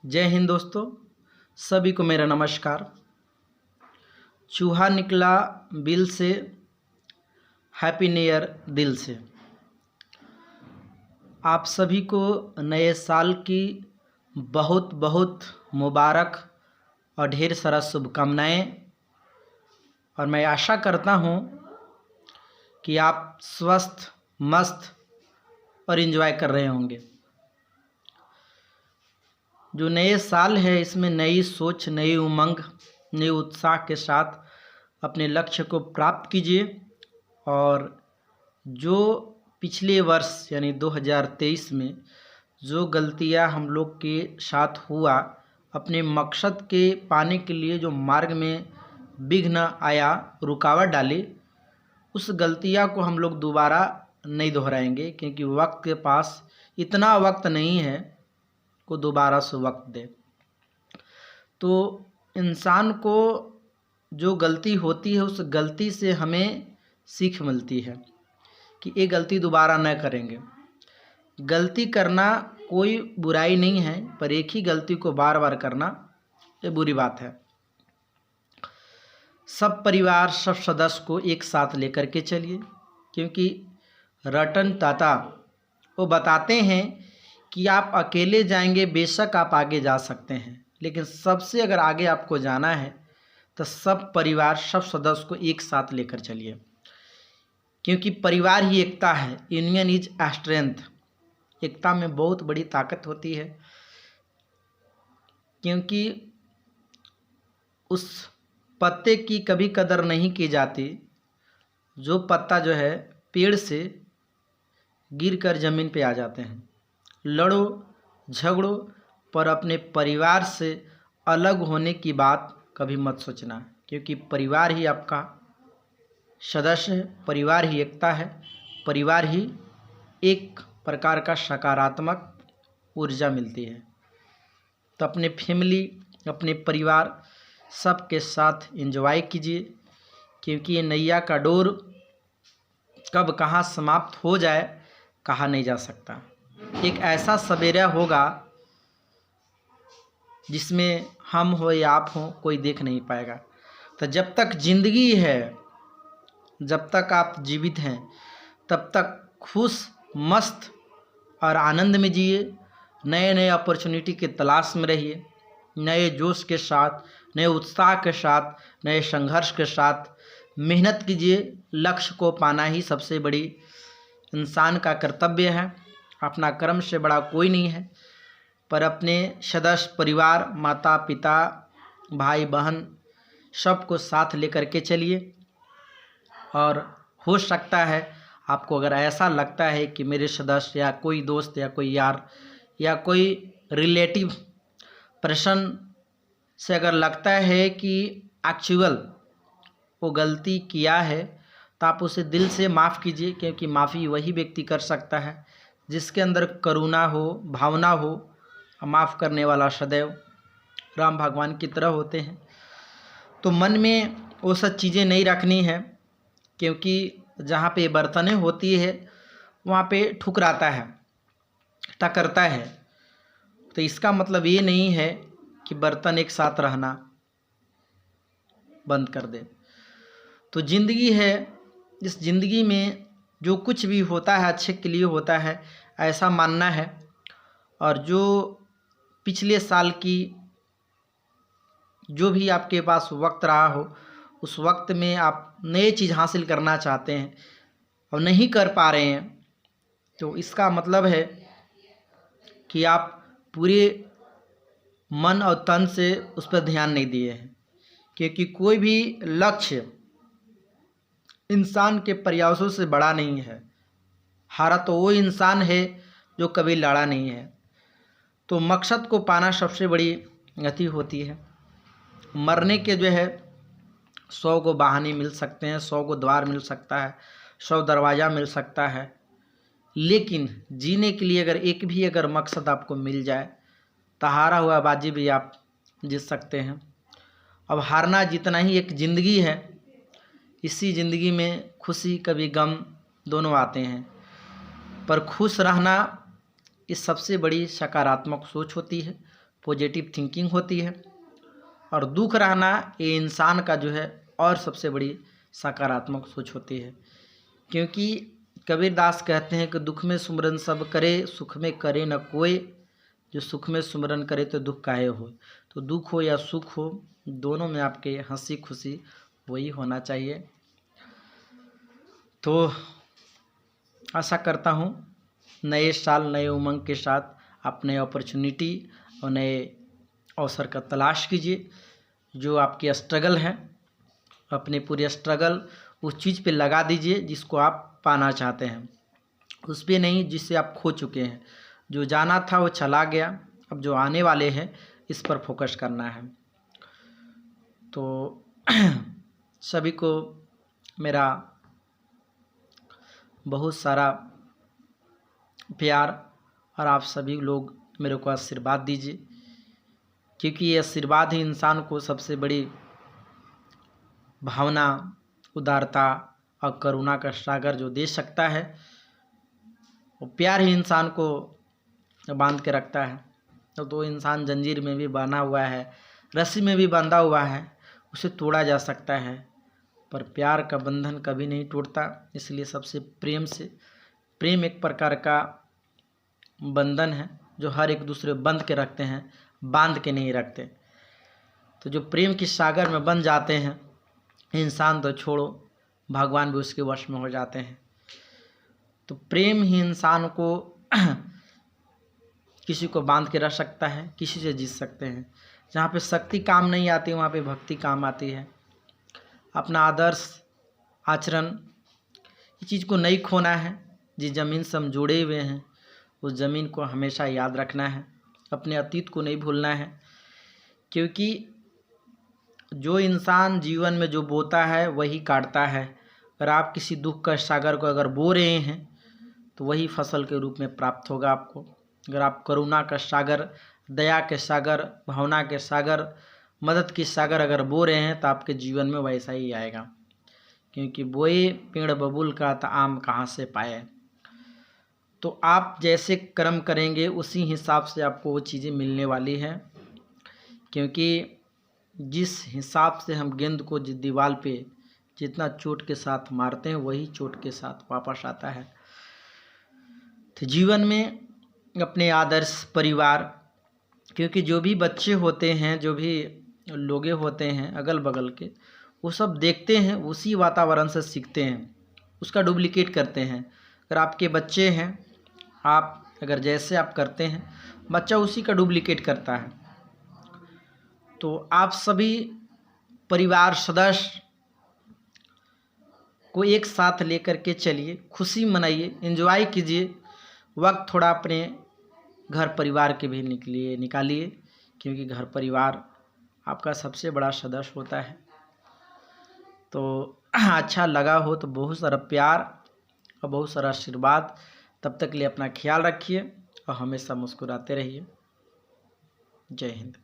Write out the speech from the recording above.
जय हिंद दोस्तों, सभी को मेरा नमस्कार। चूहा निकला बिल से, हैप्पी न्यू ईयर दिल से। आप सभी को नए साल की बहुत बहुत मुबारक और ढेर सारा शुभकामनाएं। और मैं आशा करता हूं कि आप स्वस्थ, मस्त और एंजॉय कर रहे होंगे। जो नए साल है इसमें नई सोच, नई उमंग, नए उत्साह के साथ अपने लक्ष्य को प्राप्त कीजिए। और जो पिछले वर्ष यानी 2023 में जो गलतियां हम लोग के साथ हुआ, अपने मकसद के पाने के लिए जो मार्ग में विघ्न आया, रुकावट डाली, उस गलतियां को हम लोग दोबारा नहीं दोहराएंगे, क्योंकि वक्त के पास इतना वक्त नहीं है को दोबारा से वक्त दे। तो इंसान को जो गलती होती है उस गलती से हमें सीख मिलती है कि ये गलती दोबारा न करेंगे। गलती करना कोई बुराई नहीं है, पर एक ही गलती को बार बार करना ये बुरी बात है। सब परिवार, सब सदस्य को एक साथ लेकर के चलिए, क्योंकि रतन टाटा वो बताते हैं कि आप अकेले जाएंगे, बेशक आप आगे जा सकते हैं, लेकिन सबसे अगर आगे आपको जाना है तो सब परिवार, सब सदस्य को एक साथ लेकर चलिए, क्योंकि परिवार ही एकता है। Union is strength. एकता में बहुत बड़ी ताकत होती है, क्योंकि उस पत्ते की कभी कदर नहीं की जाती जो पत्ता जो है पेड़ से गिरकर ज़मीन पे आ जाते हैं। लड़ो झगड़ो, पर अपने परिवार से अलग होने की बात कभी मत सोचना, क्योंकि परिवार ही आपका सदस्य है, परिवार ही एकता है, परिवार ही एक प्रकार का सकारात्मक ऊर्जा मिलती है। तो अपने फैमिली, अपने परिवार सबके साथ एंजॉय कीजिए, क्योंकि ये नैया का डोर कब कहाँ समाप्त हो जाए कहा नहीं जा सकता। एक ऐसा सवेरा होगा जिसमें हम हो या आप हो कोई देख नहीं पाएगा। तो जब तक जिंदगी है, जब तक आप जीवित हैं, तब तक खुश, मस्त और आनंद में जिए। नए नए अपॉर्चुनिटी की तलाश में रहिए, नए जोश के साथ, नए उत्साह के साथ, नए संघर्ष के साथ मेहनत कीजिए। लक्ष्य को पाना ही सबसे बड़ी इंसान का कर्तव्य है। अपना कर्म से बड़ा कोई नहीं है, पर अपने सदस्य, परिवार, माता पिता, भाई बहन सबको साथ लेकर के चलिए। और हो सकता है आपको अगर ऐसा लगता है कि मेरे सदस्य या कोई दोस्त या कोई यार या कोई रिलेटिव पर्सन से अगर लगता है कि एक्चुअल वो गलती किया है, तो आप उसे दिल से माफ़ कीजिए, क्योंकि माफ़ी वही व्यक्ति कर सकता है जिसके अंदर करुणा हो, भावना हो। माफ़ करने वाला सदैव राम भगवान की तरह होते हैं। तो मन में वो सब चीज़ें नहीं रखनी है, क्योंकि जहाँ पे बर्तनें होती है वहाँ पे ठुकराता है, टकरता है। तो इसका मतलब ये नहीं है कि बर्तन एक साथ रहना बंद कर दे। तो ज़िंदगी है, इस ज़िंदगी में जो कुछ भी होता है अच्छे के लिए होता है, ऐसा मानना है। और जो पिछले साल की जो भी आपके पास वक्त रहा हो, उस वक्त में आप नए चीज़ हासिल करना चाहते हैं और नहीं कर पा रहे हैं, तो इसका मतलब है कि आप पूरे मन और तन से उस पर ध्यान नहीं दिए हैं। क्योंकि कोई भी लक्ष्य इंसान के प्रयासों से बड़ा नहीं है। हारा तो वो इंसान है जो कभी लड़ा नहीं है। तो मकसद को पाना सबसे बड़ी गति होती है। मरने के जो है 100 को बहाने मिल सकते हैं, 100 को द्वार मिल सकता है, 100 दरवाज़ा मिल सकता है, लेकिन जीने के लिए अगर एक भी अगर मकसद आपको मिल जाए तो हारा हुआ बाजी भी आप जीत सकते हैं। अब हारना जितना ही एक ज़िंदगी है, इसी ज़िंदगी में खुशी कभी गम दोनों आते हैं, पर खुश रहना इस सबसे बड़ी सकारात्मक सोच होती है। पॉजिटिव थिंकिंग होती है। और दुख रहना ये इंसान का जो है और सबसे बड़ी सकारात्मक सोच होती है, क्योंकि कबीरदास कहते हैं कि दुख में सुमरन सब करे, सुख में करे न कोई, जो सुख में सुमरन करे तो दुख काहे हो। तो दुख हो या सुख हो, दोनों में आपके हंसी खुशी वही होना चाहिए। तो आशा करता हूँ नए साल नए उमंग के साथ आप नए अपॉर्चुनिटी और नए अवसर का तलाश कीजिए। जो आपकी स्ट्रगल है, अपने पूरे स्ट्रगल उस चीज़ पे लगा दीजिए जिसको आप पाना चाहते हैं, उस पे नहीं जिससे आप खो चुके हैं। जो जाना था वो चला गया, अब जो आने वाले हैं इस पर फोकस करना है। तो सभी को मेरा बहुत सारा प्यार, और आप सभी लोग मेरे को आशीर्वाद दीजिए, क्योंकि ये आशीर्वाद ही इंसान को सबसे बड़ी भावना, उदारता और करुणा का सागर जो दे सकता है। वो प्यार ही इंसान को बांध के रखता है। तो इंसान जंजीर में भी बंधा हुआ है, रस्सी में भी बंधा हुआ है, उसे तोड़ा जा सकता है, पर प्यार का बंधन कभी नहीं टूटता। इसलिए सबसे प्रेम एक प्रकार का बंधन है जो हर एक दूसरे बंध के रखते हैं, बांध के नहीं रखते। तो जो प्रेम की सागर में बन जाते हैं, इंसान तो छोड़ो, भगवान भी उसके वश में हो जाते हैं। तो प्रेम ही इंसान को किसी को बांध के रख सकता है, किसी से जीत सकते हैं। जहाँ पे शक्ति काम नहीं आती वहाँ पे भक्ति काम आती है। अपना आदर्श आचरण, इस चीज़ को नहीं खोना है। जिस ज़मीन से हम जुड़े हुए हैं उस ज़मीन को हमेशा याद रखना है, अपने अतीत को नहीं भूलना है, क्योंकि जो इंसान जीवन में जो बोता है वही काटता है। अगर आप किसी दुख का सागर को अगर बो रहे हैं तो वही फसल के रूप में प्राप्त होगा आपको। अगर आप करुणा का सागर, दया के सागर, भावना के सागर, मदद की सागर अगर बो रहे हैं तो आपके जीवन में वैसा ही आएगा, क्योंकि बोए पेड़ बबूल का तो आम कहाँ से पाए। तो आप जैसे कर्म करेंगे उसी हिसाब से आपको वो चीज़ें मिलने वाली है, क्योंकि जिस हिसाब से हम गेंद को जिस दीवार पे जितना चोट के साथ मारते हैं वही चोट के साथ वापस आता है। तो जीवन में अपने आदर्श परिवार, क्योंकि जो भी बच्चे होते हैं, जो भी लोग होते हैं अगल बगल के, वो सब देखते हैं, उसी वातावरण से सीखते हैं, उसका डुप्लीकेट करते हैं। अगर आपके बच्चे हैं, आप अगर जैसे आप करते हैं बच्चा उसी का डुप्लीकेट करता है। तो आप सभी परिवार सदस्य को एक साथ लेकर के चलिए, खुशी मनाइए, एंजॉय कीजिए। वक्त थोड़ा अपने घर परिवार के भी निकालिए, क्योंकि घर परिवार आपका सबसे बड़ा सदस्य होता है। तो अच्छा लगा हो तो बहुत सारा प्यार और बहुत सारा आशीर्वाद। तब तक के लिए अपना ख्याल रखिए और हमेशा मुस्कुराते रहिए। जय हिंद।